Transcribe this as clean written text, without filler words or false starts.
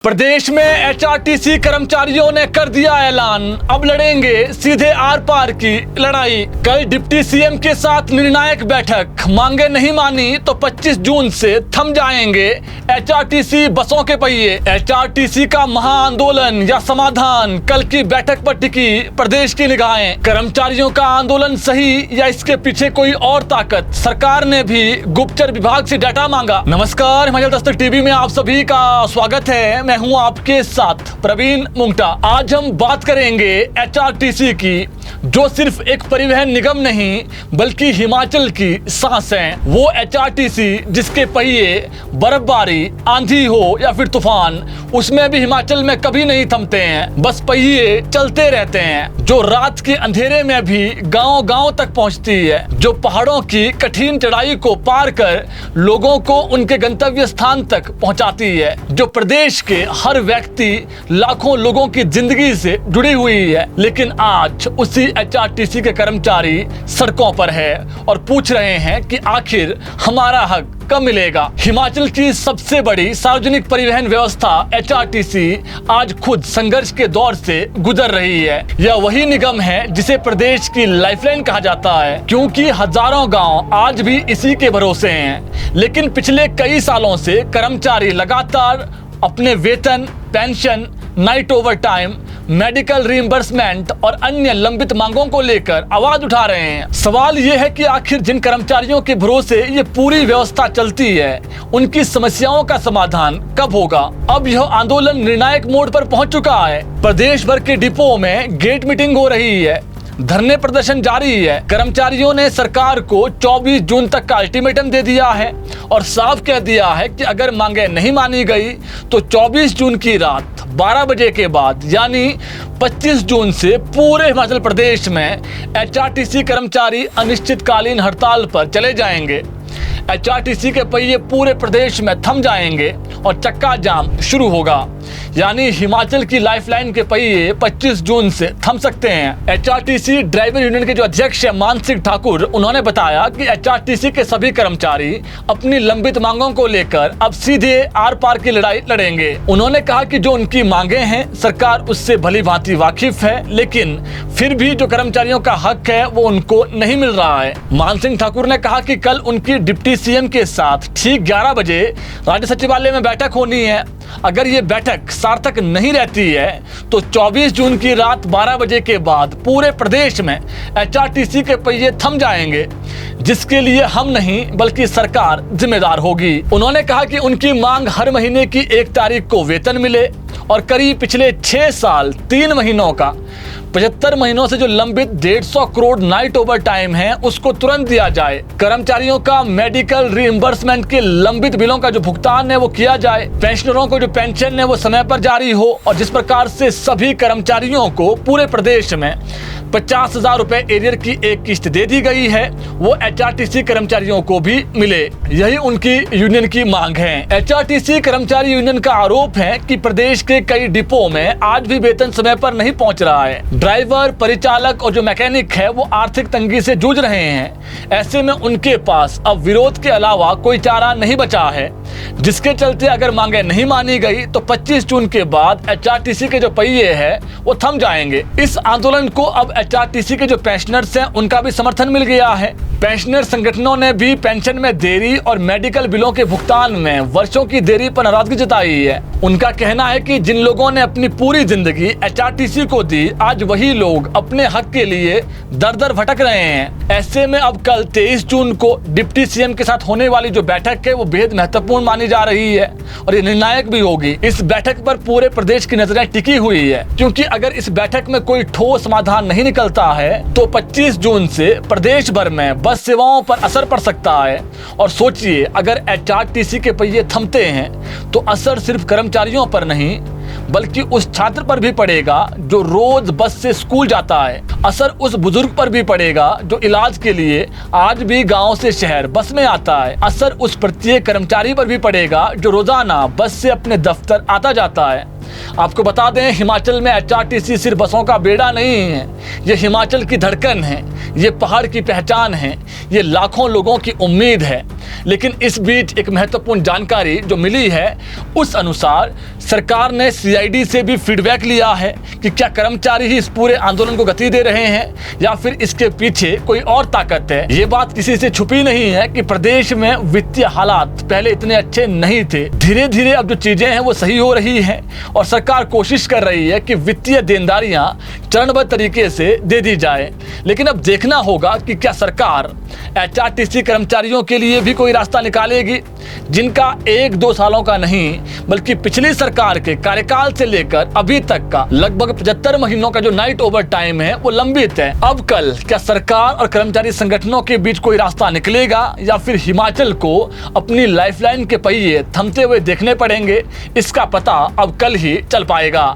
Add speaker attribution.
Speaker 1: प्रदेश में एचआरटीसी कर्मचारियों ने कर दिया ऐलान, अब लड़ेंगे सीधे आर पार की लड़ाई। कल डिप्टी सीएम के साथ निर्णायक बैठक, मांगे नहीं मानी तो 25 जून से थम जाएंगे एचआरटीसी बसों के पहिए। एचआरटीसी का महाआंदोलन या समाधान, कल की बैठक पर टिकी प्रदेश की निगाहें। कर्मचारियों का आंदोलन सही या इसके पीछे कोई और ताकत? सरकार ने भी गुप्तचर विभाग से डाटा मांगा। नमस्कार, हिमाचल दस्तक टीवी में आप सभी का स्वागत है। मैं हूं आपके साथ प्रवीण मुंगटा। आज हम बात करेंगे एचआरटीसी की, जो सिर्फ एक परिवहन निगम नहीं बल्कि हिमाचल की सांस है। वो एचआरटीसी जिसके पहिए बर्फबारी, आंधी हो या फिर तूफान, उसमें भी हिमाचल में कभी नहीं थमते हैं, बस पहिए चलते रहते हैं। जो रात के अंधेरे में भी गांव-गांव तक पहुंचती है, जो पहाड़ों की कठिन चढ़ाई को पार कर लोगों को उनके गंतव्य स्थान तक पहुंचाती है। जो प्रदेश के हर व्यक्ति, लाखों लोगों की जिंदगी से जुड़ी हुई है। लेकिन आज उसी एचआरटीसी के कर्मचारी सड़कों पर है और पूछ रहे हैं कि आखिर हमारा हक कब मिलेगा। हिमाचल की सबसे बड़ी सार्वजनिक परिवहन व्यवस्था एचआरटीसी आज खुद संघर्ष के दौर से गुजर रही है। यह वही निगम है जिसे प्रदेश की लाइफलाइन कहा जाता है, क्योंकि हजारों गांव आज भी इसी के भरोसे हैं। लेकिन पिछले कई सालों से कर्मचारी लगातार अपने वेतन, pension, night over time, medical reimbursement और अन्य लंबित मांगों को लेकर आवाज उठा रहे हैं। सवाल यह है कि आखिर जिन कर्मचारियों के भरोसे ये पूरी व्यवस्था चलती है, उनकी समस्याओं का समाधान कब होगा। अब यह आंदोलन निर्णायक मोड़ पर पहुंच चुका है। प्रदेश भर के डिपो में गेट मीटिंग हो रही है, धरने प्रदर्शन जारी है। कर्मचारियों ने सरकार को 24 जून तक का अल्टीमेटम दे दिया है और साफ कह दिया है कि अगर मांगे नहीं मानी गई तो 24 जून की रात 12 बजे के बाद यानी 25 जून से पूरे हिमाचल प्रदेश में एचआरटीसी कर्मचारी अनिश्चितकालीन हड़ताल पर चले जाएंगे। एचआरटीसी के पहिए पूरे प्रदेश में थम जाएंगे और चक्का जाम शुरू होगा, यानी हिमाचल की लाइफलाइन के पहिए 25 जून से थम सकते हैं। एचआरटीसी ड्राइवर यूनियन के जो अध्यक्ष है मान सिंह ठाकुर, उन्होंने बताया कि एचआरटीसी के सभी कर्मचारी अपनी लंबित मांगों को लेकर अब सीधे आर पार की लड़ाई लड़ेंगे। उन्होंने कहा कि जो उनकी मांगे हैं सरकार उससे भली भांति वाकिफ है, लेकिन फिर भी जो कर्मचारियों का हक है वो उनको नहीं मिल रहा है। मान सिंह ठाकुर ने कहा कि कल उनकी डिप्टी सीएम के साथ ठीक 11 बजे राज्य सचिवालय में बैठक होनी है। अगर ये बैठक सार्थक नहीं रहती है तो 24 जून की रात 12 बजे के बाद पूरे प्रदेश में एचआरटीसी के पहिए थम जाएंगे, जिसके लिए हम नहीं बल्कि सरकार जिम्मेदार होगी। उन्होंने कहा कि उनकी मांग हर महीने की 1 तारीख को वेतन मिले और करीब पिछले 6 साल 3 महीनों का 75 महीनों से जो लंबित 150 करोड़ नाइट ओवर टाइम है उसको तुरंत दिया जाए। कर्मचारियों का मेडिकल रीइंबर्समेंट के लंबित बिलों का जो भुगतान है वो किया जाए। पेंशनरों को जो पेंशन है वो समय पर जारी हो और जिस प्रकार से सभी कर्मचारियों को पूरे प्रदेश में 50,000 रुपए एरियर की एक किस्त दे दी गई है, वो एचआरटीसी कर्मचारियों को भी मिले। यही उनकी यूनियन की मांग है। एचआरटीसी कर्मचारी यूनियन का आरोप है कि प्रदेश के कई डिपो में आज भी वेतन समय पर नहीं पहुंच रहा है। ड्राइवर, परिचालक और जो मैकेनिक है वो आर्थिक तंगी से जूझ रहे हैं। ऐसे में उनके पास अब विरोध के अलावा कोई चारा नहीं बचा है, जिसके चलते अगर मांगे नहीं मानी गई तो 25 जून के बाद एचआरटीसी के जो पहिए हैं वो थम जाएंगे। इस आंदोलन को अब एचआरटीसी के जो पेंशनर्स हैं उनका भी समर्थन मिल गया है। पेंशनर संगठनों ने भी पेंशन में देरी और मेडिकल बिलों के भुगतान में वर्षों की देरी पर नाराजगी जताई है। उनका कहना है कि जिन लोगों ने अपनी पूरी जिंदगी एचआरटीसी को दी, आज वही लोग अपने हक के लिए दर दर भटक रहे हैं। ऐसे में अब कल 23 जून को डिप्टी सीएम के साथ होने वाली जो बैठक है वो बेहद महत्वपूर्ण मानी जा रही है और ये निर्णायक भी होगी। इस बैठक पर पूरे प्रदेश की नजरें टिकी हुई है, क्योंकि अगर इस बैठक में कोई ठोस समाधान नहीं निकलता है तो 25 जून से प्रदेश भर में बस सेवाओं पर असर पड़ सकता है। और सोचिए, अगर एचआरटीसी के पहिए थमते हैं तो असर सिर्फ कर्मचारियों पर नहीं बल्कि उस छात्र पर भी पड़ेगा जो रोज बस से स्कूल जाता है। असर उस बुजुर्ग पर भी पड़ेगा जो इलाज के लिए आज भी गांव से शहर बस में आता है। असर उस प्रत्येक कर्मचारी पर भी पड़ेगा जो रोजाना बस से अपने दफ्तर आता जाता है। आपको बता दें, हिमाचल में एचआरटीसी सिर्फ बसों का बेड़ा नहीं है, ये हिमाचल की धड़कन है, ये पहाड़ की पहचान है, ये लाखों लोगों की उम्मीद है। लेकिन इस बीच एक महत्वपूर्ण जानकारी जो मिली है उस अनुसार सरकार ने सीआईडी से भी फीडबैक लिया है कि क्या कर्मचारी ही इस पूरे आंदोलन को गति दे रहे हैं या फिर इसके पीछे कोई और ताकत है। ये बात किसी से छुपी नहीं है कि प्रदेश में वित्तीय हालात पहले इतने अच्छे नहीं थे। धीरे धीरे अब जो चीजें हैं वो सही हो रही हैं और सरकार कोशिश कर रही है कि वित्तीय देनदारियां चरणबद्ध तरीके से दे दी जाए। लेकिन अब देखना होगा कि क्या सरकार एचआरटीसी कर्मचारियों के लिए भी कोई रास्ता निकालेगी जिनका 1-2 सालों का नहीं बल्कि पिछली सरकार के कार्यकाल से लेकर अभी तक का लगभग 75 महीनों का जो नाइट ओवर टाइम है वो लंबित है। अब कल क्या सरकार और कर्मचारी संगठनों के बीच कोई रास्ता निकलेगा या फिर हिमाचल को अपनी लाइफलाइन के पहिए थमते हुए देखने पड़ेंगे, इसका पता अब कल ही चल पाएगा।